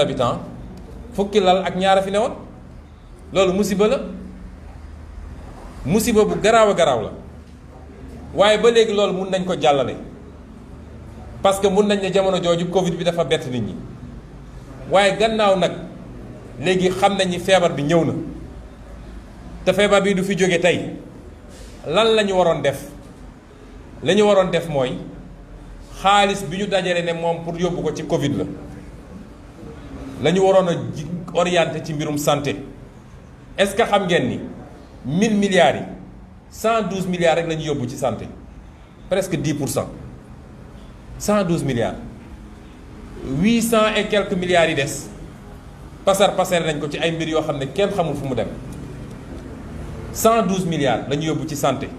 habitants fukki lal ak ñaara fi newoon loolu musiba la musiba bu garaaw a garaaw la waaye ba léegi loolu mun nañ ko jàllale parce que mun nañ ne jamono jooju Covid bi dafa bett nit ñi waaye gannaaw nag léegi xam nañ ni feebar bi ñëw na te feebar bi du fi jóge tey lan la ñu waroon def la ñu waroon def mooy xaalis bi ñu dajale ne moom pour yóbbu ko ci Covid la ñu waroon a orienté ci mbirum santé est-ce que xam ngeen ni 1000 milliards yi 112 milliards rek la ñu yóbbu ci santé presque 10%. 112 milliards 800 et quelques milliards yi des pasar nañ ko ci ay mbir yoo xam ne kenn xamul fu mu dem 112 milliards la ñu yóbbu ci santé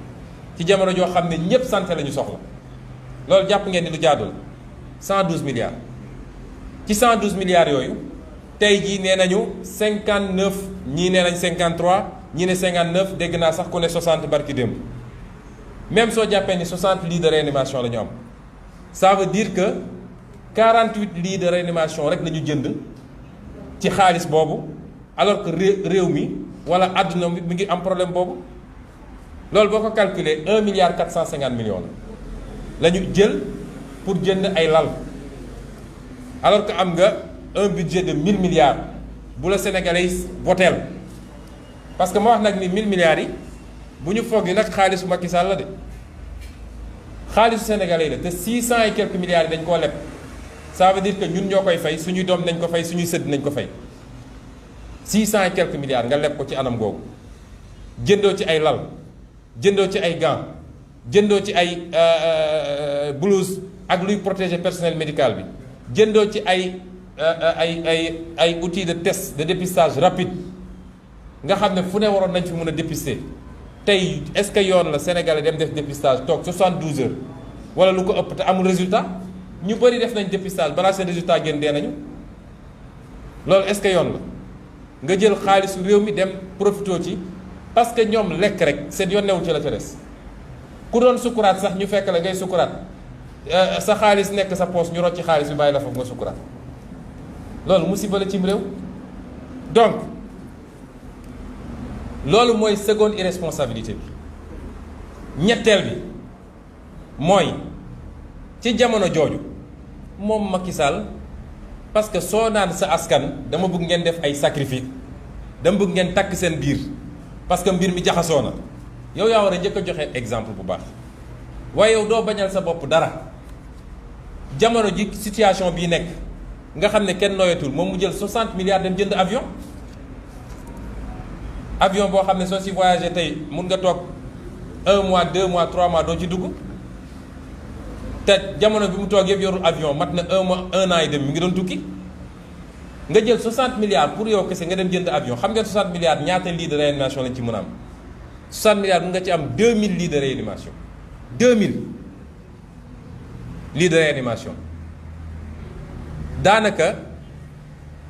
ci jamono joo xam ne ñëpp santé la ñu soxla loolu jàpp ngeen ni lu jaadul 112 milliards ci 112 milliards yooyu tey jii nee nañu 59 ñii nee nañ 53 ñii ne 59 dégg naa sax ku ne 60 barki démb même soo jàppee ni 60 lits de réanimation la ñu am ça veut dire que 48 lits de réanimation rek la ñu jënd ci xaalis boobu alors que réew mi wala àdduna mi ngi am problème boobu loolu boo ko calculer 1 milliard 450 millions la ñu jël pour jënd ay lal alors que am nga un budget de 1000 milliards bu la Sénégalais voteel parce que ma wax nag ni 1000 milliards yi bu ñu foog ni nag xaalisu Macky Sall la de xaalisu Sénégalais la te 600 et quelques milliards yi dañ koo leb ça veut dire que ñun ñoo koy fay suñuy doom nañ ko fay suñuy sët nañ ko fay 600 et quelques milliards nga leb ko ci anam googu jëndoo ci ay lal jëndoo ci ay gants jëndoo ci ay blouse ak luy protéger personnel médical bi jëndoo ci ay outils de test de dépistage rapide nga xam ne fu ne waroon nañ fi mën a dépister tey est-ce que yoon la Sénégalais dem def dépistage toog 72 heures wala lu ko ëpp te amul résultat ñu bëri def nañ dépistage balaa seen résultat génn dee nañu loolu est-ce que yoon la nga jël xaalisu réew mi dem profitoo ci parce que ñoom lekk rek seen yoon newul ci la ca des ku doon sukuraat sax ñu fekk la ngay sukuraat sa xaalis nekk sa poos ñu rocc ci xaalis bi bàyyi la foofu nga sukuraat loolu musiba la cim réew donc loolu mooy seconde irresponsabilité bi ñetteel bi mooy ci jamono jooju moom Macky Sall parce que soo naan sa askan dama bëgg ngeen def ay sacrifice dama bëgg ngeen takk seen biir parce que mbir mi jaxasoo na yow yaa war a njëkk a joxe exemple bu baax waaye yow doo bañal sa bopp dara jamono ji situation bii nekk nga xam ne kenn noyatul moom mu jël 60 milliards dem jënd avion boo xam ne soo si voyagé tey mun nga toog 1 mois 2 mois 3 mois doo ci dugg te jamono bi mu toog yëpp yorul avion mat na 1 an et demi mi ngi doon tukki nga jël 60 milliards pour yow kese nga dem jënd avion xam ngeen 60 milliards ñaata lits de réanimation lañ ci mën a am 60 milliards mun nga ci am 2000 lits de réanimation 2000 lits de réanimation daanaka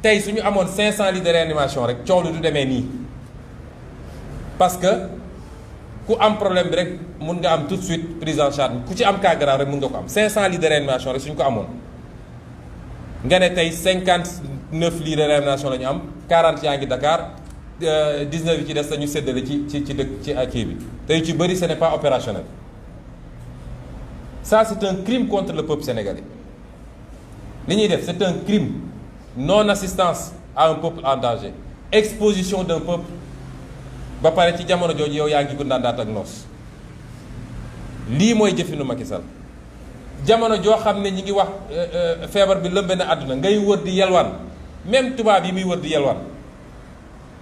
tey su ñu amoon 500 lits de réanimation rek coow lu du demee nii parce que ku am problème bi rek mun nga am tout de suite prise en charge ku ci am cas grave rek mun nga ko am 500 lits de réanimation rek suñu ko amoon nga ne tey 59 lits de réanimation la ñu am 40 yaa ngi Dakar 19 yi ci des dañu séddale ci dëkk ci kii bi tey ci bëri ce n'est pas opérationnel ça c'est un crime contre le peuple sénégalais li ñuy def c'est un crime non assistance à un peuple en danger exposition d'un peuple ba pare ci jamono jooju yow yaa ngi gundaandaat ak noos lii mooy jëfinu Macky Sall jamono joo xam ne ñi ngi wax feebar bi lëmbe na àdduna ngay wër di yelwaan même tubaab yi muy wër di yelwaan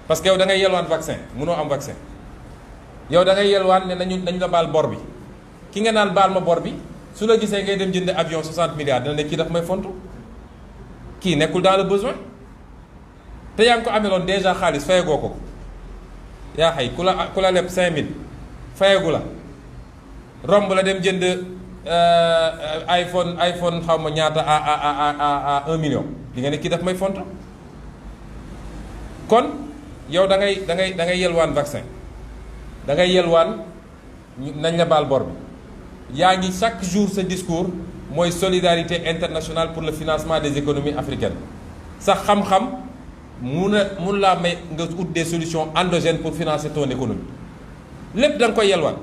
parce que yow da ngay yelwaan vaccin mënoo am vaccin yow da ngay yelwaan ne nañu la baal bor bi ki nga naan baal ma bor bi su la gisee ngay dem jënd avion 60 milliards dina ne kii daf may fontu kii nekkul dans le besoin te yaa ngi ko ameloon déjà xaalis fayagoo ko yaa xay ku la leb 5000 fayagu la romb la dem jënd iPhone xaw ma ñaata à 1 million li nga ne kii daf may fontu kon yow da ngay yelwaan vaccin da ngay yelwaan nañ la baal bor bi yaa ngi chaque jour sa discours mooy solidarité internationale pour le financement des économies africaines sa xam-xam mun laa may nga ut des solutions endogènes pour financer ton économie lépp da nga koy yelwaan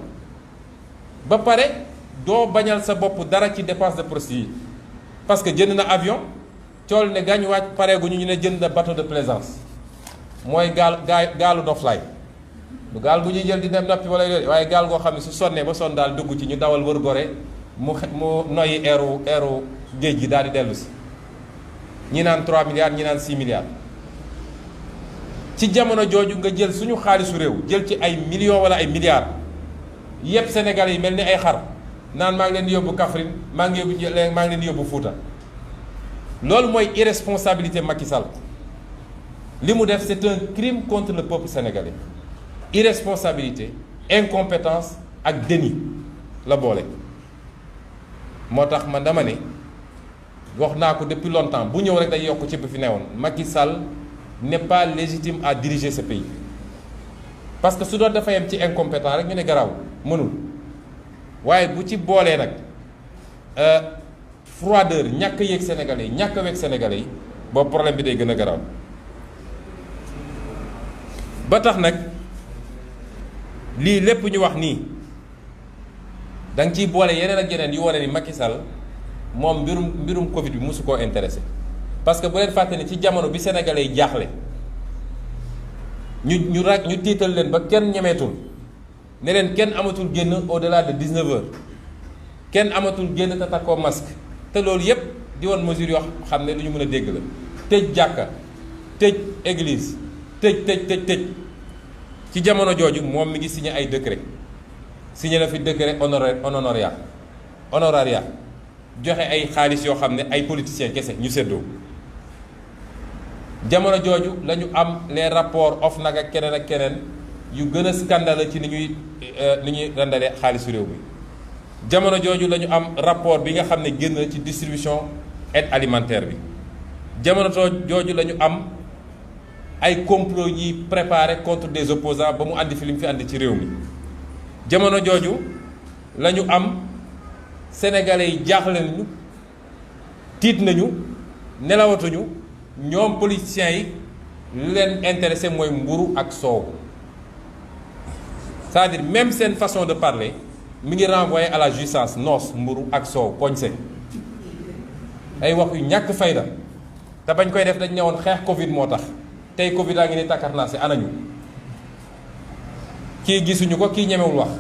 ba pare doo bañal sa bopp dara ci dépense de procédure parce que jënd na avion cool ne gaañ wàcc pareeguñu ñu ne jënd na bateau de plaisance mooy gaalu noflaay du gaal bu ñuy jël di dem noppi wala yooyu waaye gaal goo xam ne su sonnee ba sonn daal dugg ci ñu dawal wër gore mu noyyi eeru géej gi daal di dellu si ñi naan 3 milliards ñi naan 6 milliards ci jamono jooju nga jël suñu xaalisu réew jël ci ay millions wala ay milliards yépp Sénégalais yi mel ni ay xar naan maa ngi leen di yóbbu Kaffrine maa ngi leen di yóbbu Fouta loolu mooy irresponsabilité Macky Sall li mu def c'est un crime contre le peuple sénégalais irresponsabilité incompétence ak déni la boole moo tax man dama ne wax naa ko depuis longtemps bu ñëw rek day yokk ci bi fi newoon Macky Sall n'est pas légitime à diriger ce pays parce que su doon dafa yem ci incompétent rek ñu ne garaaw mënul waaye bu ci boolee nag froideur ñàkk a yéeg sénégalais yi ñàkk a weeg sénégalais yi boobu problème bi day gën a garaaw ba tax nag lii lépp ñu wax nii da nga ciy boole yeneen ak yeneen yu wane ni Macky Sall moom mbirum Covid bi mosu koo intéressé parce que bu leen fàtte ni ci jamono bi sénégalais yi jaaxle ñu tiital leen ba kenn ñemeetul ne leen kenn amatul génn au-delà de 19 heures kenn amatul génn te takkoo masque te loolu yépp di woon mesure yoo xam ne lu ñu mën a dégg la tëj jàkka tëj église tëj ci jamono jooju moom mi ngi signé ay décret signé na fi décret honoraria joxe ay xaalis yoo xam ne ay politiciens kese ñu séddoo jamono jooju la ñu am les rapports OFNAC ak keneen yu gën a scandale ci ni ñuy rendalee xaalisu réew mi jamono jooju la ñu am rapport bi nga xam ne génn na ci distribution aide alimentaire bi jamono jooju la ñu am ay complot yi préparé contre des opposants ba mu andi fi li mu fi andi ci réew mi jamono jooju la ñu am sénégalais yi jaaxle nañu tiit nañu nelawatuñu ñoom politiciens yi li leen intéressé mooy mburu ak soow c'est-à-dire même seen façon de parler mi ngi renvoyer à la jouissance noos mburu ak soow poñse ay wax yu ñàkk fayda te bañ koy def dañ ñëwoon xeex Covid moo tax tey Covid a ngi ni takkarnaase anañu kii gisuñu ko kii ñemewul wax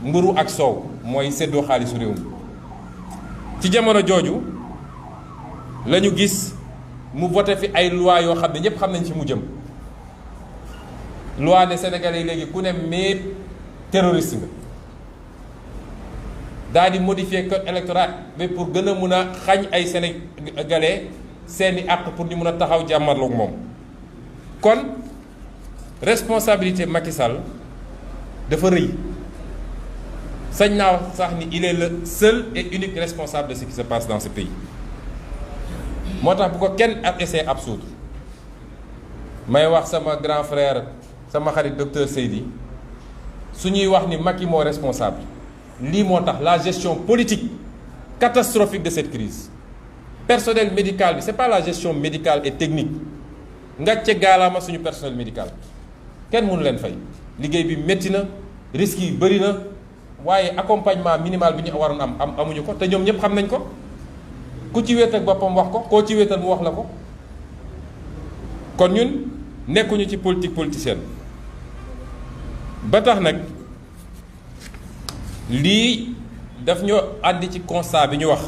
mburu ak soow mooy séddoo xaalisu réew mi ci jamono jooju la ñu gis mu voté fi ay loi yoo xam ne ñépp xam nañ ci mu jëm loi ne Sénégalais yi léegi ku ne mais terroriste nga daal di modifier code électoral bi pour gën a mun a xañ ay Sénégalais seeni àq pour ñu mun a taxaw jàmmarloog moom kon responsabilité Macky Sall dafa rëy sañ naa wax sax ni il est le seul et unique responsable de ce qui se passe dans ce pays moo tax bu ko kenn essayé absoudre may wax sama grand frère sama xarit docteur Seydi su ñuy wax ni Macky moo responsable lii moo tax la gestion politique catastrophique de cette crise personnel médical bi c'est pas la gestion médicale et technique ngàcce gaalaama suñu personnel médical kenn mënu leen fay liggéey bi métti na risques yi bëri na waaye accompagnement minimal bi ñu waroon am amuñu ko te ñoom ñëpp xam nañ ko ku ci wéet ak boppam wax ko koo ci wéetal mu wax la ko kon ñun nekkuñu ci politique politicienne ba tax nag lii daf ñoo àndi ci constat bi ñu wax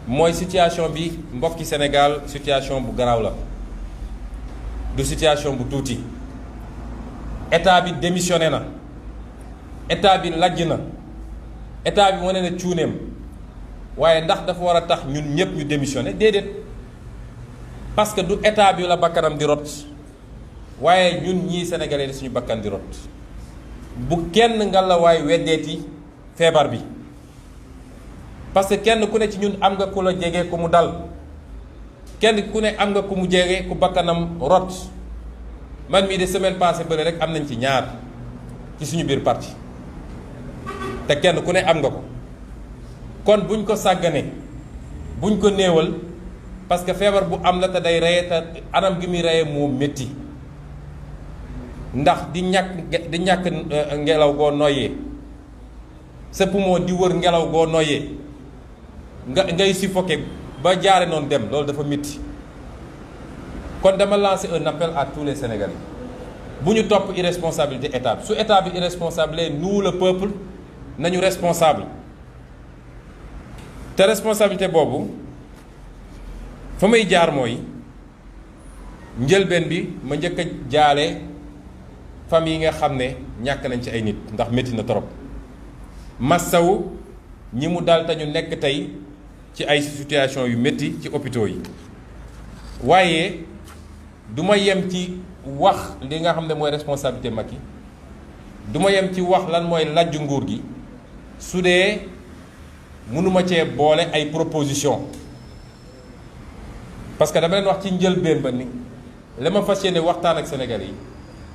mooy situation bi mbokki Sénégal situation bu garaaw la du situation bu tuuti état bi démissionné na état bi lajj na état bi wane na cuuneem waaye ndax dafa war a tax ñun ñëpp ñu démissionné déedéet parce que du état bi la bakkanam di rot waaye ñun ñii sénégalais suñu bakkan di rot bu kenn ngalawaay weddeeti feebar bi parce que kenn ku ne ci ñun am nga ku la jege ku mu dal kenn ku ne am nga ku mu jege ku bakkanam rot man mii de semaine passée bële rek am nañ ci ñaar ci suñu biir parti te kenn ku ne am nga ko kon buñ ko sàgganee buñ ko néewal parce que feebar bu am la te day reye te anam gi muy reye moo métti ndax di ñàkk ngelaw goo noyyee sa poumon di wër ngelaw goo noyyee ngay suffoqué ba jaare noonu dem loolu dafa métti kon dama lancer un appel à tous les Sénégalais bu ñu topp irresponsabilité état bi su état bi irresponsable nous le peuple nañu responsable te responsabilité boobu fa may jaar mooy njëlbeen bi ma njëkk a jaale famille yi nga xam ne ñàkk nañ ci ay nit ndax métti na trop massawu ñi mu dal te ñu nekk tey ci ay situation yu métti ci hôpitaux yi waaye du ma yem ci wax li nga xam ne mooy responsabilité Macky du ma yem ci wax lan mooy lajju nguur gi su dee mënuma cee boole ay proposition parce que dama leen wax ci njëlbéen ba ni la ma fas yéene waxtaan ak Sénégalais yi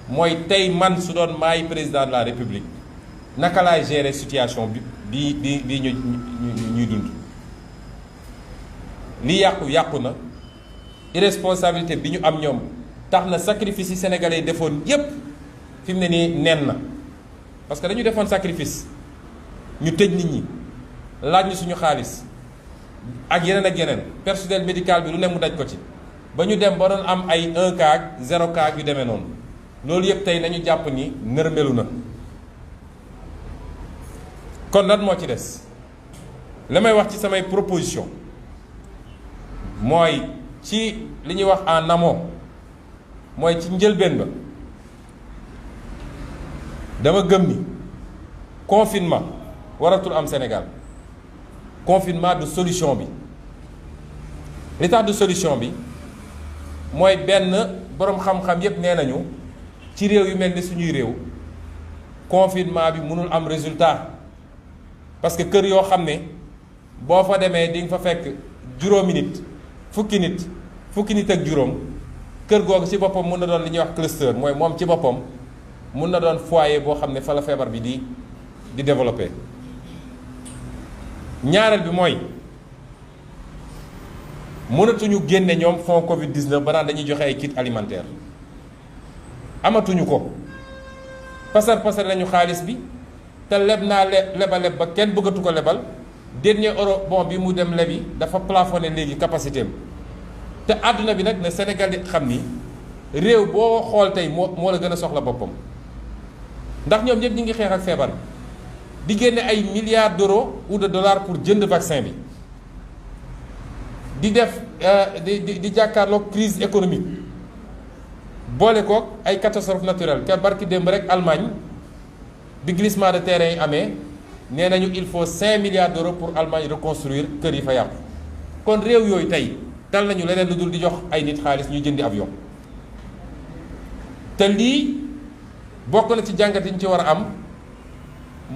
mooy tey man su doon maay président de la République naka laay gérer situation bi ñuy dund li yàqu na irresponsabilité bi ñu am ñoom tax na sacrifice yi sénégalais yi defoon yépp fi mu ne nii nen na parce que dañu defoon sacrifice ñu tëj nit ñi laaj ñu suñu xaalis ak yeneen personnel médical bi lu ne mu daj ko ci ba ñu dem ba doon am ay 1 cas 0 cas yu demee noonu loolu yépp tey nañu jàpp ni nërmelu na kon lan moo ci des la may wax ci samay proposition mooy ci li ñuy wax en amont mooy ci njëlbeen ba dama gëm ni confinement waratul am Sénégal confinement du solution bi li tax du solution bi mooy benn boroom xam-xam yépp nee nañu ci réew yu mel ni suñuy réew confinement bi mënul am résultat parce que kër yoo xam ne boo fa demee di nga fa fekk juróomi nit fukki nit ak juróom kër googu ci boppam mun na doon li ñuy wax cluster mooy moom ci boppam mun na doon foyer boo xam ne fa la feebar bi di développer. ñaareel bi mooy mënatuñu génne ñoom fonds Covid 19 ba naan dañuy joxe ay kit alimentaire amatuñu ko pasar nañu xaalis bi te leb naa leb ba kenn bëggatu ko lebal dernier euro bon bi mu dem lebi dafa plafonné léegi capacité am te àdduna bi nag ne Sénégal di xam ni réew boo xool tey moo la gën a soxla boppam ndax ñoom ñëpp ñi ngi xeex ak feebar bi di génne ay milliards d'euros ou de dollars pour jënd vaccin bi di def di jàkkaarloog crise économique boole koog ay catastrophe naturelle te barki démb rek Allemagne bi glissement de terrain yi amee nee nañu il faut 5 milliards d'euros pour Allemagne reconstruire kër yi fa yàqu kon réew yooyu tey tal nañu leneen lu dul di jox ay nit xaalis ñuy jëndi avion te lii bokk na ci jàngat yi ñu ci war a am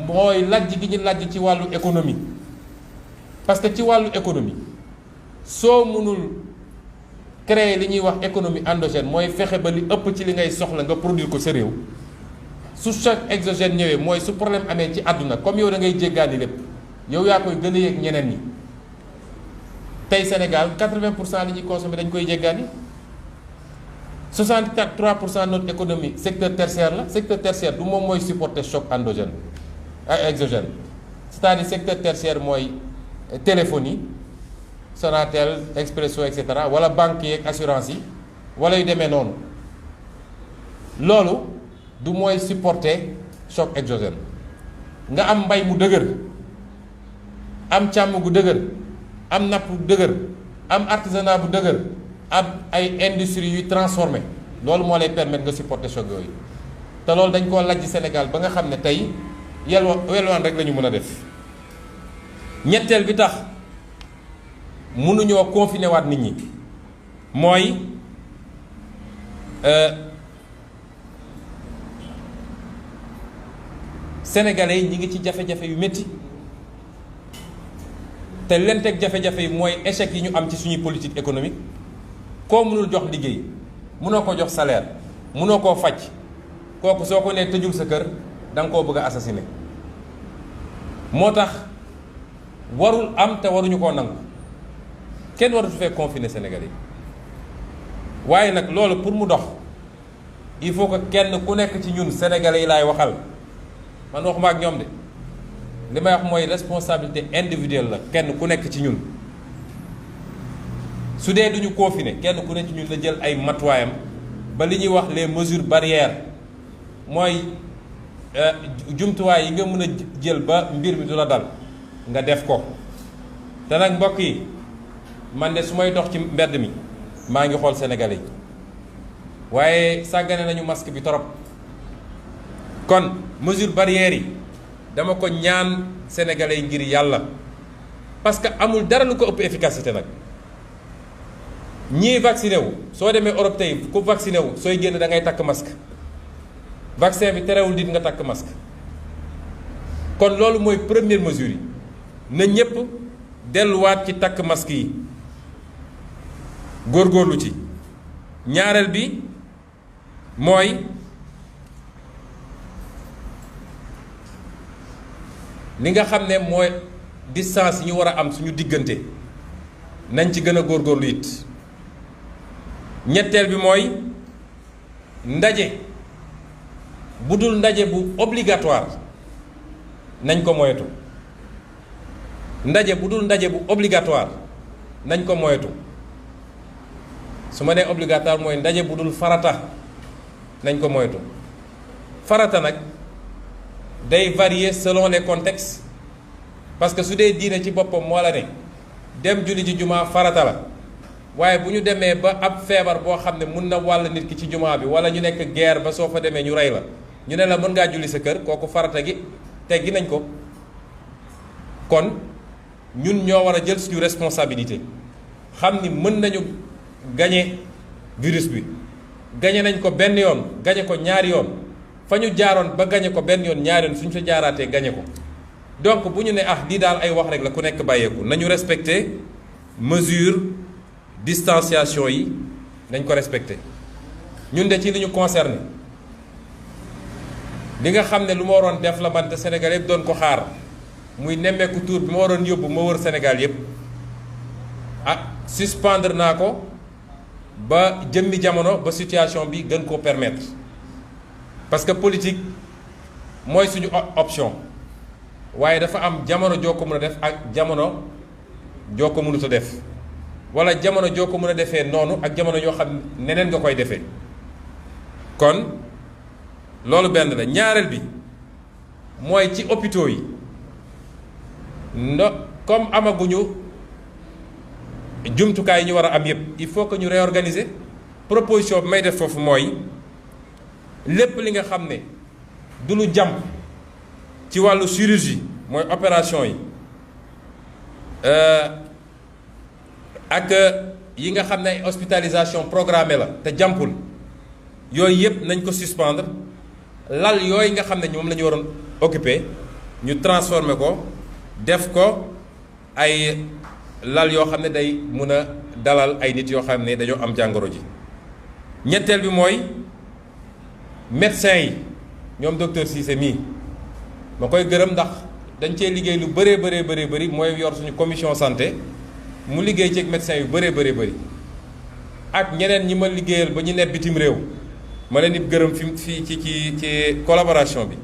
mooy lajj gi ñu lajj ci wàllu économie parce que ci wàllu économie soo mënul créer li ñuy wax économie endogène mooy fexe ba li ëpp ci li ngay soxla nga produire ko sa réew su choc exogène ñëwee mooy su problème amee ci àdduna comme yow da ngay jéggaani lépp yow yaa koy gën a yëg ñeneen ñi tey Sénégal 80% li ñuy consommer dañ koy jéggaani 63% notre économie secteur tertiaire la secteur tertiaire du moom mooy supporter choc endogène exogène c'est-à-dire secteur tertiaire mooy téléphonie Sonatel Expresso et cetera wala banque yeeg assurance yi wala yu demee noonu loolu du mooy supporter choc exogène nga am mbay mu dëgër am càmm gu dëgër am napp bu dëgër am artisanat bu dëgër am ay industrie yuy transformé loolu moo lay permettre nga supporter choc yooyu te loolu dañ koo lajj Sénégal ba nga xam ne tey yelwaan rek la ñu mën a def ñetteel bi tax mënuñoo confiner waat nit ñi mooy sénégalais yi ñi ngi ci jafe-jafe yu métti te leen teg jafe-jafe yi mooy échec yi ñu am ci suñuy politique économique koo mënul jox liggéey mënoo ko jox salaire mënoo koo faj kooku soo ko nee tëjul sa kër da nga koo bëgg a assassiner moo tax warul am te waruñu koo nangu kenn waratu fee confiner Sénégalais yi waaye nag loolu pour mu dox il faut que kenn ku nekk ci ñun Sénégalais yi laay waxal man waxuma ak ñoom de li may wax mooy responsabilité individuelle la kenn ku nekk ci ñun su dee duñu confiner kenn ku nekk ci ñun la jël ay matuwaayam ba li ñuy wax les mesures barrières mooy jumtuwaay yi nga mën a jël ba mbir mi du la dal nga def ko te nag mbokk yi man de su may dox ci mbedd mi maa ngi xool Sénégalais yi waaye sàggane nañu masque bi torop kon mesure barrières yi dama ko ñaan Sénégalais yi ngir yàlla parce que amul dara lu ko ëpp efficacité nag ñii vacciné wu soo demee Europe tey ku vacciné wu sooy génn da ngay takk masque vaccin bi terewul nit nga takk masque kon loolu mooy première mesure yi na ñépp delluwaat ci takk masque yi góorgóorlu ci ñaareel bi mooy li nga xam ne mooy distance yi ñu war a am suñu diggante nañ ci gën a góorgóorlu it ñetteel bi mooy ndaje bu dul ndaje bu obligatoire nañ ko moytu ndaje bu dul ndaje bu obligatoire nañ ko moytu su ma nee obligatoire mooy ndaje bu dul farata nañ ko moytu farata nag day varier selon les contextes parce que su dee diine ci boppam moo la ne dem julli ci jumaa farata la waaye bu ñu demee ba ab feebar boo xam ne mun na wàll nit ki ci jumaa bi wala ñu nekk guerre ba soo fa demee ñu rey la ñu ne la mën ngaa julli sa kër kooku farata gi teggi nañ ko kon ñun ñoo war a jël suñu responsabilité xam ni mën nañu gañe virus bi gañe nañ ko benn yoon gañe ko ñaari yoon fa ñu jaaroon ba gañe ko benn yoon ñaari yoon suñu fa jaaraatee gañe ko donc bu ñu ne lii daal ay wax rek la ku nekk bàyyeeku nañu respecter mesure distanciation yi nañ ko respecter ñun de ci li ñu concerné li nga xam ne lu ma waroon def la man te Sénégal yëpp doon ko xaar muy nemmeeku tour bi ma waroon yóbbu ma wër Sénégal yëpp suspendre naa ko ba jëmmi jamono ba situation bi gën koo permettre parce que politique mooy suñu option waaye dafa am jamono joo ko mën a def ak jamono joo ko mënut a def wala jamono joo ko mën a defee noonu ak jamono yoo xam neneen nga koy defee kon loolu benn la ñaareel bi mooy ci hôpitaux yi comme amaguñu jumtukaay yi ñu war a am yépp il faut que ñu réorganiser proposition bi may def foofu mooy lépp li nga xam ne du lu jàmp ci wàllu chirurgie mooy opération yi ak yi nga xam ne ay hospitalisation programmée la te jàmpul yooyu yépp nañ ko suspendre lal yooyu nga xam ne moom la ñu waroon occuper ñu transformer ko def ko ay lal yoo xam ne day mun a dalal ay nit yoo xam ne dañoo am jàngoro ji ñetteel bi mooy médecins yi ñoom docteur Cissé mii ma koy gërëm ndax dañ cee liggéey lu bëree bëri mooy yor suñu commission santé mu liggéey ci ak médecins yu bëree bëri ak ñeneen ñi ma liggéeyal ba ñu nekk bitim réew ma leen di gërëm fi ci collaboration bi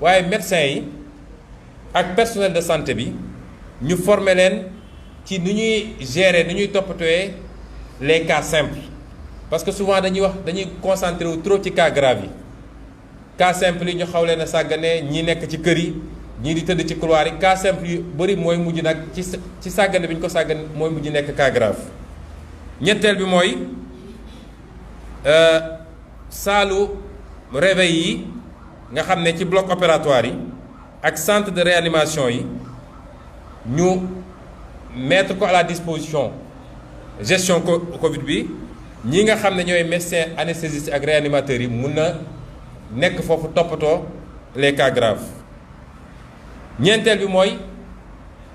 waaye médecins yi ak personnel de santé bi ñu former leen ci nu ñuy gérer nu ñuy toppatooyee les cas simples parce que souvent dañuy concentré wu trop ci cas grave yi cas simple yi ñu xaw leen a sàggane ñi nekk ci kër yi ñii di tëdd ci couloir yi cas simple yu bëri mooy mujj nag ci sàggane bi ñu ko sàggane mooy mujj nekk cas grave ñetteel bi mooy saalu réveil yi nga xam ne ci bloc opératoire yi ak centre de réanimation yi ñu mettre ko à la disposition gestion Covid bi ñi nga xam ne ñooy médecins anesthésistes ak réanimateurs yi mun na nekk foofu toppatoo les cas graves ñeenteel bi mooy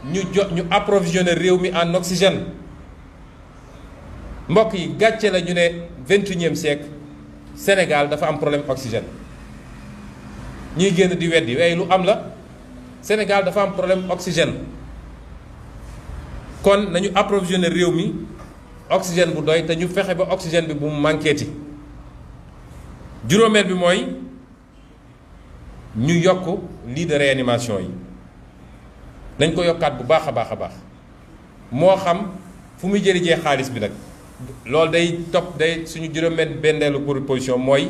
ñu approvisionner réew mi en oxygène mbokk yi gàcce la ñu ne 21e siècle Sénégal dafa am problème oxygène ñuy génn di weddi waaye lu am la Sénégal dafa am problème oxygène kon nañu approvisionner réew mi oxygène bu doy te ñu fexe ba oxygène bi bu mu manqueeti. juróomeel bi mooy ñu yokk lit de réanimation yi nañ ko yokkaat bu baax a baax a baax moo xam fu muy jërijee xaalis bi nag loolu day suñu juróomeel benneelu proposition mooy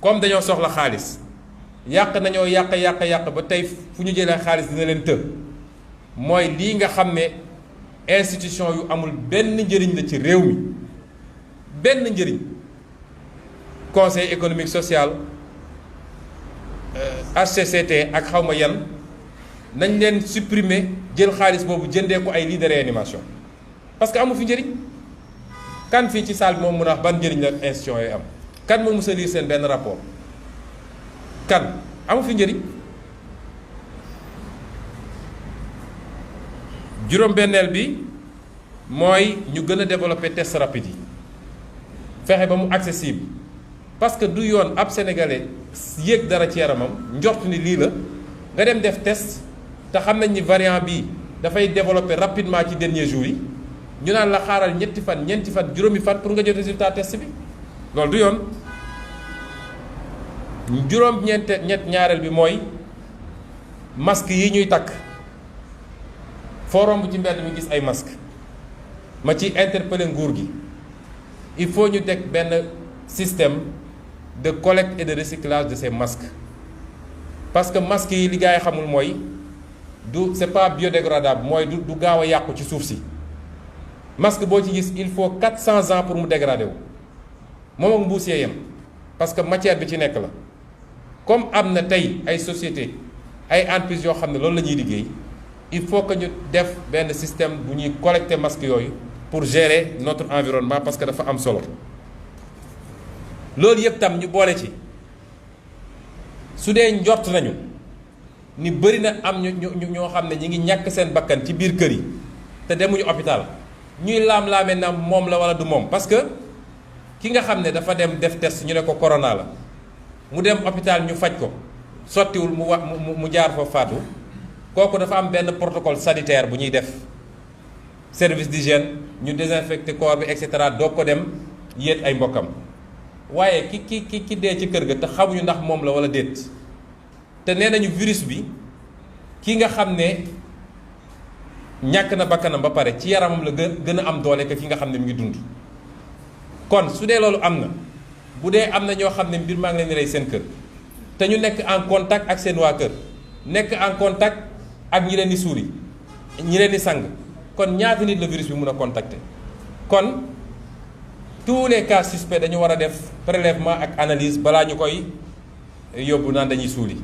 comme dañoo soxla xaalis yàq nañoo yàq ba tey fu ñu jëlee xaalis dina leen të mooy lii nga xam ne institution yu amul benn njëriñ la ci réew mi benn njëriñ conseil économique social HCCT ak xawma yan nañ leen supprimer jël xaalis boobu jëndee ko ay lits de réanimation parce que amu fi njëriñ kan fii ci salle bi moom mun a wax ban njëriñ la institution yooyu am kan moo mës a lire seen benn rapport kan amu fi njëriñ. juróom-benneel bi mooy ñu gën a développer test rapide yi fexe ba mu accessible parce que du yoon ab sénégalais yéeg dara ci yaramam njort ni lii la nga dem def test te xam nañ ni variant bi dafay développer rapidement ci dernier jour yi ñu naan la xaaral ñetti fan ñeenti fan juróomi fan pour nga jot résultat test bi loolu du yoon. ñaareel bi mooy masque yi ñuy takk. forum bu ci mbedd mi gis ay masque ma ci interpeller nguur gi il faut ñu teg benn système de collecte et de recyclage de ces masques parce que masques yi li gars yi xamul mooy c'est pas biodégradable mooy du gaaw a yàqu ci suuf si masque boo ci gis il faut 400 ans pour mu dégrader wu moom ak mbuus yee yem parce que matière bi ci nekk la comme am na tey ay société ay entreprises yoo xam ne loolu la ñuy liggéey il faut que ñu def benn système bu ñuy collecter masques yooyu pour gérer notre environnement parce que dafa am solo loolu yëpp tam ñu boole ci su dee njort nañu ni bëri na am ñoo xam ne ñi ngi ñàkk seen bakkan ci biir kër yi te demuñu hôpital ñuy laam-laamee na moom la wala du moom parce que ki nga xam ne dafa dem def test ñu ne ko corona la mu dem hôpital ñu faj ko sottiwul mu jaar fa faatu kooku dafa am benn protocole sanitaire bu ñuy def service d'hygiène ñu désinfecté corps bi et cetera doog ko dem yéet ay mbokkam waaye ki dee ci kër ga te xamuñu ndax moom la wala déet te nee nañu virus bi ki nga xam ne ñàkk na bakkanam ba pare ci yaramam la gën a am doole que ki nga xam ne mu ngi dund. kon su dee loolu am na bu dee am na ñoo xam ne mbir maa ngi leen di rey seen kër te ñu nekk en contact ak seen waa kër nekk en contact ak ñi leen di suuri ñi leen di sang kon ñaata nit la virus bi mun a contacter kon tous les cas suspects dañu war a def prélèvement ak analyse balaa ñu koy yóbbu naan dañuy suuli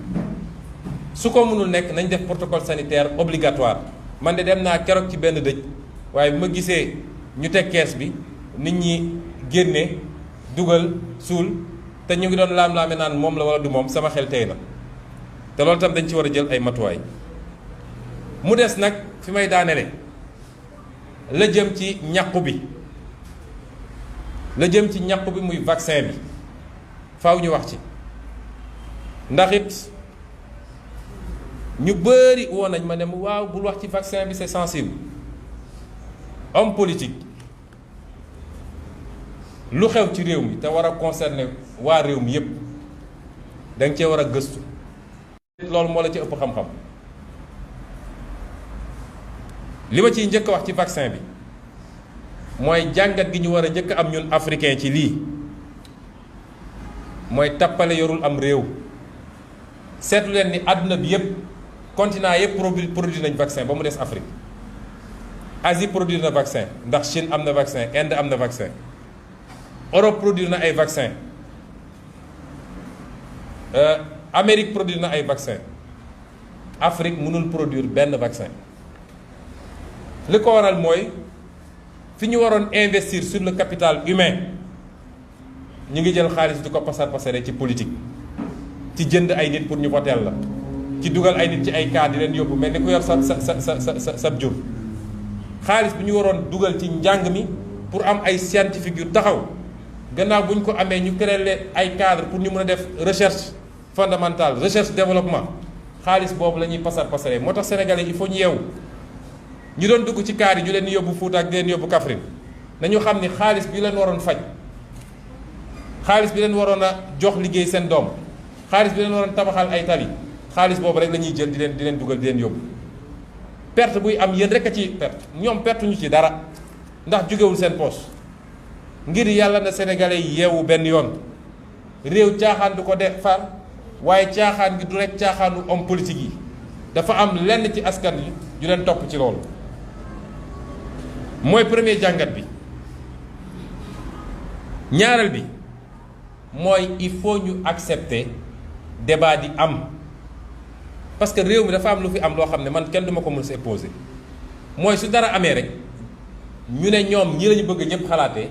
su ko mënul nekk nañ def protocole sanitaire obligatoire man de dem naa keroog ci benn dëj waaye bi ma gisee ñu teg kees bi nit ñi génne dugal suul te ñu ngi doon laam-laame naan moom la wala du moom sama xel tey na te loolu tam dañ ci war a jël ay matuwaay mu des nag fi may daanele la jëm ci ñàqu bi muy vaccin bi faaw ñu wax ci ndax it ñu bëri woon nañ ma ne waaw bul wax ci vaccin bi c'est sensible homme politique lu xew ci réew mi te war a concerner waa réew mi yépp da nga cee war a gëstu loolu moo la ci ëpp xam-xam li ma ciy njëkk a wax ci vaccin bi mooy jàngat gi ñu war a njëkk am ñun africain ci lii mooy tappale yorul am réew seetlu leen ni àdduna bi yépp continent yépp produit nañ vaccin ba mu des Afrique Asie produire na vaccin ndax Chine am na vaccin Inde am na vaccin Europe produire na ay vaccin Amérique produire na ay vaccin Afrique mënul produire benn vaccin li ko waral mooy fi ñu waroon investir sur le capital humain ñu ngi jël xaalis di ko pasare ci politique ci jënd ay nit pour ñu voteel la ci dugal ay nit ci ay cas di leen yóbbu mel ni ku yor sa jur xaalis bi ñu waroon dugal ci njàng mi pour am ay scientifique yu taxaw gannaaw bu ñu ko amee ñu créer leen ay cadre pour ñu mën a def recherche fondamentale recherche développement xaalis boobu la ñuy pasare moo tax sénégalais il faut ñu yeewu ñu doon dugg ci kaar yi ñu leen di yóbbu Fuuta ak di leen yóbbu Kaffrine nañu xam ni xaalis bi leen waroon faj, xaalis bi leen waroon a jox liggéey seen doom, xaalis bi leen waroon tabaxal ay tali, xaalis boobu rek la ñuy jël di leen dugal di leen yóbbu. perte buy am yéen rek a ci perte, ñoom perte ñu ci dara ndax jógewul seen poche. ngir yàlla na sénégalais yi yeewu benn yoon, réew caaxaan du ko defar, waaye caaxaan gi du rek caaxaanu homme politique yi, dafa am lenn ci askan yi ñu leen topp ci loolu. mooy premier jàngat bi. ñaareel bi mooy il faut ñu accepter débat di am, parce que réew mi dafa am lu fi am loo xam ne man kenn duma ko mën a poser. mooy su dara amee rek ñu ne ñoom ñi lañu bëgg ñëpp xalaatee,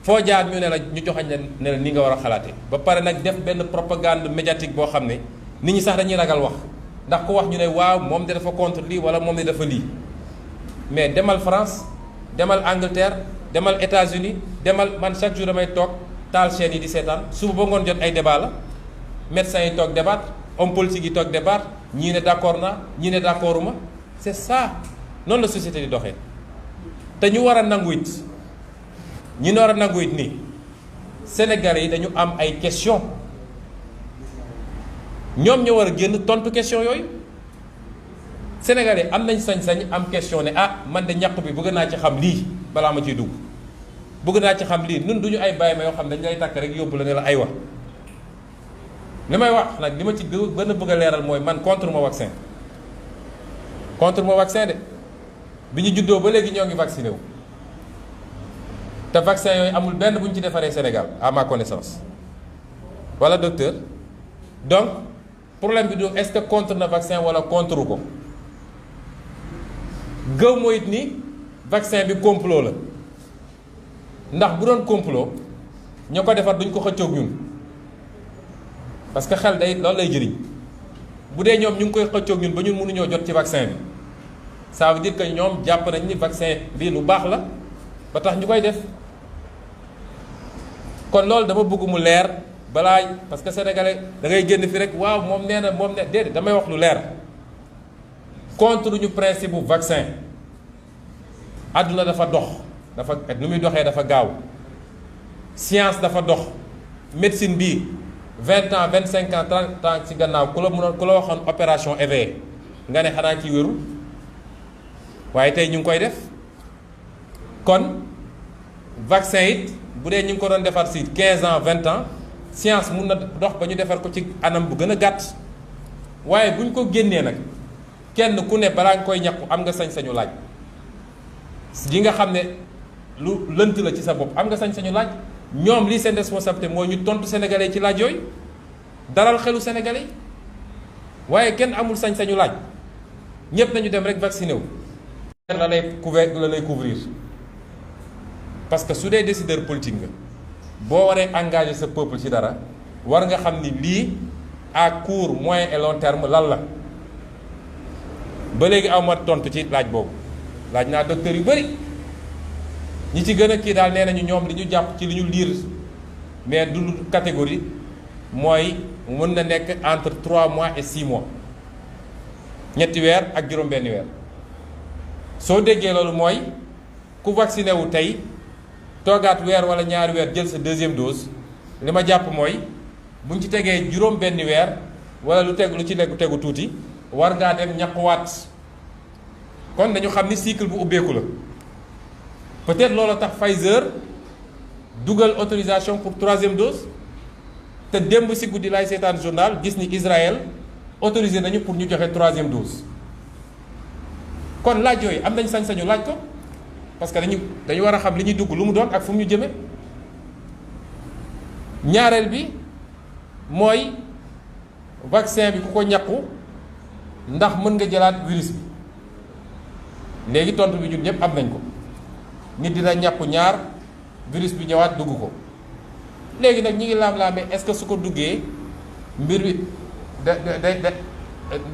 foo jaar ñu ne la ñu joxañ ne la ni nga war a xalaatee, ba pare nag def benn propagande médiatique boo xam ne nit ñi sax dañuy ragal wax, ndax ku wax ñu ne waaw moom de dafa contre lii wala moom de dafa lii. mais demal France, demal Angleterre, demal États-Unis, demal, man chaque jour damay toog taal chaîne yi di seetaan, suba ba ngoon jot ay débat la, médecins yi toog débat, homme politique yi toog débat, ñii ne d'accord naa ñii ne d'accorduma. c'est ça, noonu la société di doxee. te ñu war a nangu it ñi war a nangu it nii Sénégalais yi dañu am ay question, ñoom ñoo war a génn tontu question yooyu. Sénégalais am nañ sañ-sañ am question ne ah man de ñàkk bi bëgg naa ci xam lii balaa ma ciy dugg, bëgg naa ci xam lii. ñun duñu ay bàyyi ma yoo xam dañ lay takk rek yóbbu la ne la ay wax. li may wax nag li ma ci gën a bëgg a leeral mooy man contre ma vaccin de. bi ñu juddoo ba léegi ñoo ngi vacciné wu te vaccin yooyu amul benn bu ñu ci defaree Sénégal à ma connaissance, wala docteur. donc problème bi du est-ce que contre na vaccin wala contre ko. gëw mooy it ni vaccin bi complot la, ndax bu doon complot ñoo ko defar duñ ko xëccoog ñun, parce que xel day loolu lay jëriñ. bu dee ñoom ñu ngi koy xëccoog ñun ba ñun mënuñoo jot ci vaccin bi, ça veut dire que ñoom jàpp nañ ni vaccin bi lu baax la ba tax ñu koy def. kon loolu dama bëgg mu leer balaay, parce que sénégalais da ngay génn fi rek waaw moom nee na déedéet, damay wax lu leer. contre ñu principe bu vaccin. àdduna dafa dox, dafa nu muy doxee dafa gaaw, science dafa dox. médecine bii 20 ans 25 ans 30 ans ci gannaaw ku la waxoon opération éveillé nga ne xanaa ci wéru, waaye tey ñu ngi koy def. kon vaccin it bu dee ñu ngi ko doon defar ci 15 ans 20 ans, science mun na dox ba ñu defar ko ci anam bu gën a gàtt. waaye bu ñu ko génnee nag kenn ku ne balaa nga koy ñàkku am nga sañ-sañu laaj yi nga xam ne lu lënt la ci sa bopp, am nga sañ-sañu laaj. ñoom lii seen responsabilité mooy ñu tontu sénégalais ci laaj yooyu, dalal xelu sénégalais, waaye kenn amul sañ-sañu laaj. ñépp nañu dem rek vacciné wu. la lay couvrir parce que su dee décideur politique nga, boo waree engager sa peuple ci dara war nga xam ni lii à court, moyen et long terme lan la. ba léegi aw ma tontu ci laaj boobu, laaj naa docteur yu bëri, ñi ci gën a kii daal nee nañu ñoom li ñu jàpp ci li ñu liir mais du catégorie mooy mën na nekk entre 3 mois et 6 mois, ñetti weer ak juróom-benni weer. soo déggee loolu mooy ku vacciné wu tey toogaat weer wala ñaari weer jël sa deuxième dose, li ma jàpp mooy buñ ci tegee juróom-benni weer wala lu ci tegu tuuti war ngaa dem ñàkkuwaat. kon dañu xam ni cycle bu ubbeeku la. peut-être loolu tax Pfizer dugal autorisation pour 3e dose, te démb si guddi laay seetaan journal gis ni Israël autorisé nañu pour ñu joxe 3e dose. kon laaj yooyu am nañ sañ-sañu laaj ko, parce que dañu war a xam li ñuy dugg lu mu doon ak fu mu ñu jëme. ñaareel bi mooy vaccin bi ku ko ñàkku ndax mën nga jëlaat virus bi. léegi tontu bi ñun ñëpp am nañ ko, nit dina ñàkku ñaar virus bi ñëwaat dugg ko. léegi nag ñi ngi laam-laamee est-ce que su ko duggee mbir bi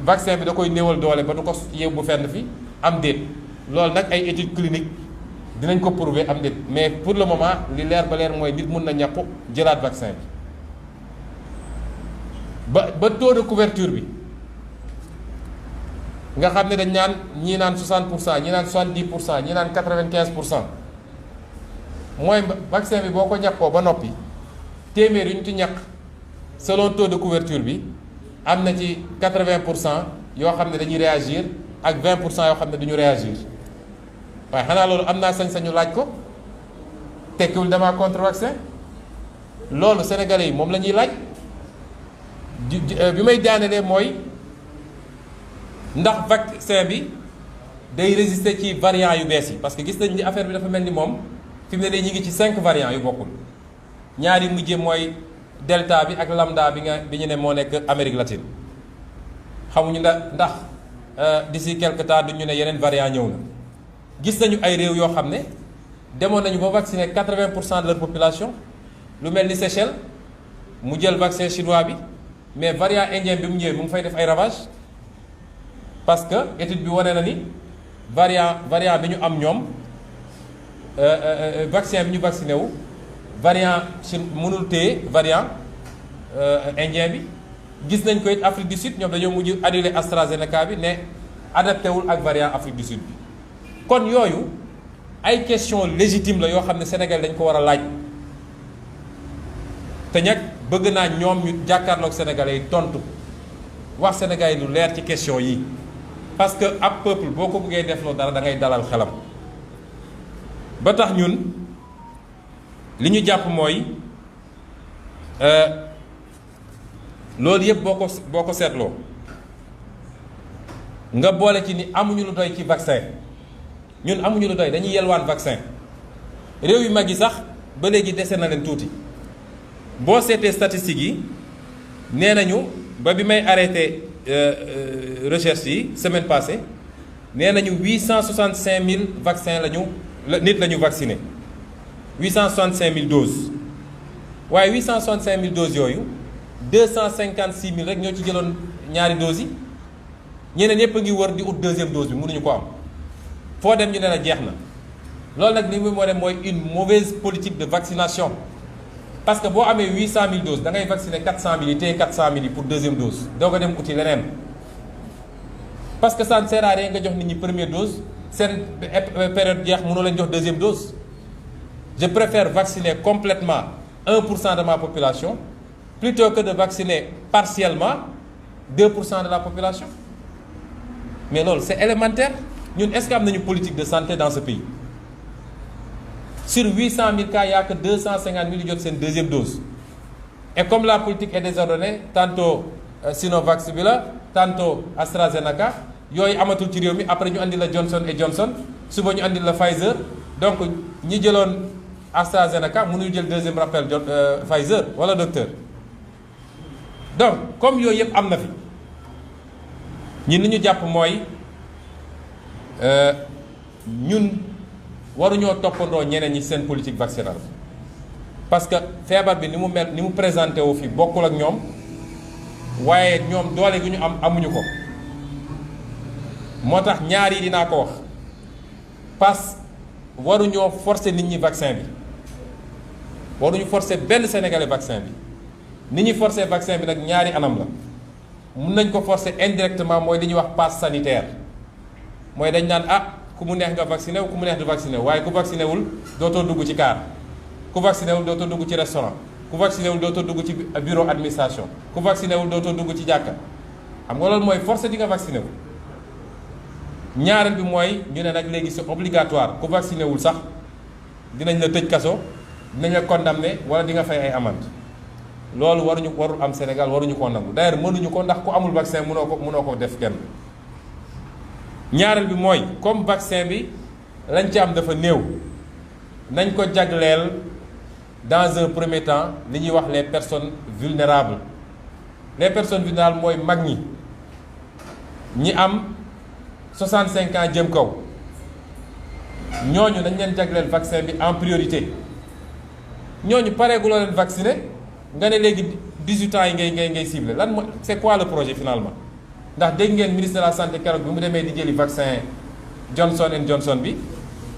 vaccin bi da koy néewal doole ba du ko yóbbu fenn fi am déet. loolu nag ay études cliniques dinañ ko prouver am déet, mais pour le moment li leer ba leer mooy nit mun na ñàkku jëlaat vaccin bi ba taux de couverture bi nga xam ne dañ naan ñii naan 60%, ñii naan 70%, ñii naan 95%. mooy vaccin bi boo ko ñàkkoo ba noppi téeméer yu ñu ci ñàkk selon taux de couverture bi am na ci 80% yoo xam ne dañuy réagir ak 20% yoo xam ne duñu réagir waaye xanaa loolu am naa sañ-sañu laaj ko tekkiwul dama contre vaccin loolu sénégalais yi moom la ñuy laaj bi may daanelee mooy ndax vaccin bi day résister ci variant yu bees yi parce que gis nañ ni affaire bi dafa mel ni moom fi mu ne nii ñu ngi ci 5 variants yu bokkul ñaari mujjee mooy delta bi ak lambda bi ñu ne moo nekk Amérique latine xamuñu ndax d'ici quelque temps duñu ne yeneen variant ñëw na gis nañu ay réew yoo xam ne demoon nañu ba vacciner 80% de leur population lu mel ni Seychelles mu jël vaccin chinois bi mais variant indien bi mu ñëwee mu ngi fay def ay ravages parce que étude bi wane na ni variant bi ñu am ñoom vaccin bi ñu vacciné wu variant chine mënul téye variant indien bi gis nañ ko it Afrique du Sud ñoom dañoo mujj annulé AstraZeneca bi ne adapté wul ak variant Afrique du Sud bi kon yooyu ay question légitime la yoo xam ne Sénégal dañ ko war a laaj te ñag bëgg naa ñoom ñu jàkkaarloog Sénégalais yi tontu wax Sénégalais yi lu leer ci question yi parce que ab peuple boo ko bëggee defloo dara da ngay dalal xelam ba tax ñun li ñu jàpp mooy loolu yëpp boo ko seetloo nga boole ci ni amuñu lu doy ci vaccin ñun amuñu lu doy dañuy yelwaan vaccin réew yu mag yi sax ba léegi dese na leen tuuti boo seetee statistiques yi nee nañu ba bi may arrêté recherche yi semaine passée nee nañu 865 000 vaccins nit la ñu vacciné 865 000 doses waaye 865 000 doses yooyu 256 000 rek ñoo ci jëloon ñaari doses yi ñeneen ñëpp a ngi wër di ut deuxième dose bi mënuñu ko am foo dem ñu ne la jeex na loolu nag li muy moo dem mooy une mauvaise politique de vaccination parce que boo amee 800 000 doses da ngay vacciner 400 000 yi téye 400 000 yi pour deuxième dose doo ko dem uti leneen parce que ça ne sert à rien nga jox nit ñi première dose seen période jeex mënoo leen jox deuxième dose je préfère vacciner complètement 1% de ma population plutôt que de vacciner partiellement 2% de la population mais loolu c'est élémentaire ñun est-ce que am nañu politique de santé dans ce pays sur 800 000 cas il n'y a que 250 000 yu jot seen deuxième dose et comme la politique est désordonnée tantôt Sinovac bi la tantôt AstraZeneca yooyu amatul ci réew mi après ñu andi la Johnson et Johnson suba ñu andi la Pfizer donc ñi jëloon AstraZeneca mënuñu jël deuxième rappel Pfizer wala docteur donc comme yooyu yëpp am na fi ñun li ñu jàpp mooy ñun waruñoo toppandoo ñeneen ñi seen politique vaccinale parce que feebar bi ni mu mel ni mu présenté wu fi bokkul ak ñoom waaye ñoom doole gi ñu am amuñu ko moo tax ñaar yi dinaa ko wax parce que waruñoo forcer nit ñi vaccin bi waruñu forcer benn sénégalais vaccin bi ni ñuy forcer vaccin bi nag ñaari anam la mun nañ ko forcer indirectement mooy li ñuy wax passe sanitaire mooy dañ naan ku mu neex nga vacciné wu ku mu neex du vacciné wu waaye ku vacciné wul dootoo dugg ci car ku vacciné wul dootoo dugg ci restaurant ku vacciné wul dootoo dugg ci bureau administration ku vacciné wul dootoo dugg ci jàkka xam nga loolu mooy forcé di nga vacciné wu. ñaareel bi mooy ñu ne nag léegi c'est obligatoire ku vacciné wul sax dinañ la tëj kaso dinañ la condamné wala di nga fay ay amende loolu warul am Sénégal waruñu koo nangu d'ailleurs mënuñu ko ndax ku amul vaccin mënoo ko def kenn. ñaareel bi mooy comme vaccin bi lañ ci am dafa néew nañ ko jagleel dans un premier temps li ñuy wax les personnes vulnérables mooy mag ñi am 65 ans jëm kaw ñooñu dañ leen jagleel vaccin bi en priorité ñooñu pareeguloo leen vacciner nga ne léegi 18 ans yi ngay ciblé lan mooy c'est quoi le projet finalement ndax dégg ngeen ministre de la santé keroog bi mu demee di jëli vaccin Johnson and Johnson bi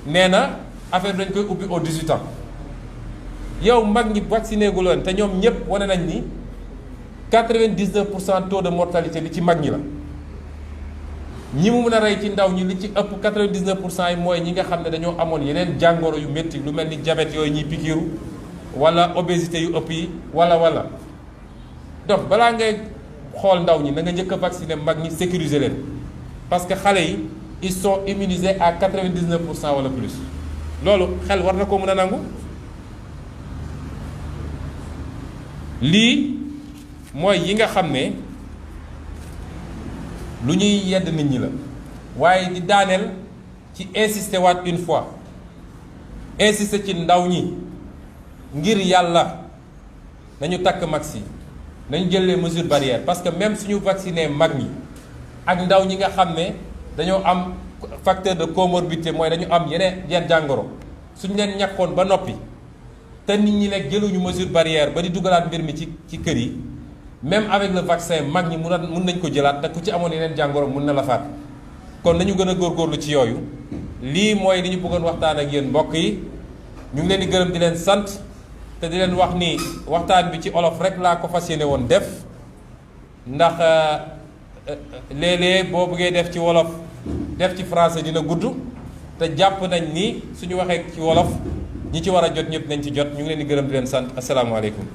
nee na affaire bi dañ koy ubbi aux 18 ans yow mag ñi vacciné gu leen te ñoom ñëpp wane nañ ni 99% taux de mortalité bi ci mag ñi la ñi mu mën a rey ci ndaw ñi li ci ëpp 99% yi mooy ñi nga xam ne dañoo amoon yeneen jàngoro yu métti lu mel ni diabète yooyu ñuy pikiiru wala obésité yu ëpp yi wala donc balaa ngay xool ndaw ñi na nga njëkk a vacciner mag ñi sécuriser leen parce que xale yi ils sont immunisés à 99% wala plus loolu xel war na ko mën a nangu. lii mooy yi nga xam ne lu ñuy yedd nit ñi la waaye di daaneel ci insister waat une fois insister ci ndaw ñi ngir yàlla nañu takk max yi nañu jël les mesures barrières parce que même suñu vacciner mag ñi ak ndaw ñi nga xam ne dañoo am facteur de comorbidité mooy dañu am yeneen jàngoro suñu leen ñàkkoon ba noppi te nit ñi nekk jëluñu mesure barrière ba di dugalaat mbir mi ci kër yi même avec le vaccin mag ñi mun nañ ko jëlaat te ku ci amoon yeneen jàngoro mun na la faat kon nañu gën a góorgóorlu ci yooyu lii mooy li ñu bëggoon waxtaan ak yéen mbokk yi ñu ngi leen di gërëm di leen sant te di leen wax ni waxtaan bi ci olof rek laa ko fas yéene woon def ndax léeg-léeg boo bëggee def ci wolof def ci français dina gudd te jàpp nañ ni suñu waxee ci wolof ñi ci war a jot ñëpp nañ ci jot ñu ngi leen di gërëm di leen sant asalaamaaleykum